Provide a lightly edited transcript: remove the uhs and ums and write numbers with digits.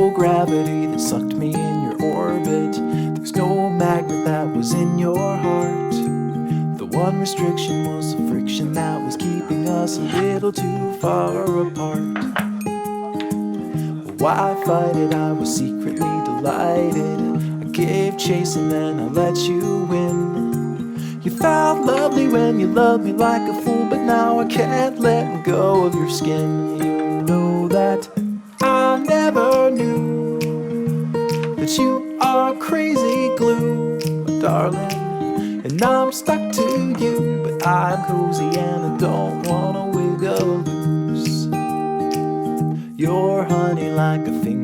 no gravity that sucked me in your orbit. There's no magnet that was in your heart. The one restriction was the friction that was keeping us a little too far apart. Why fight it? I was secretly delighted. I gave chase and then I let you win. You felt lovely when you loved me like a fool, but now I can't let go of your skin. You know that I never knew that you are crazy glue, my darling. And I'm stuck to you, but I'm cozy and I don't wanna wiggle loose. You're honey like a finger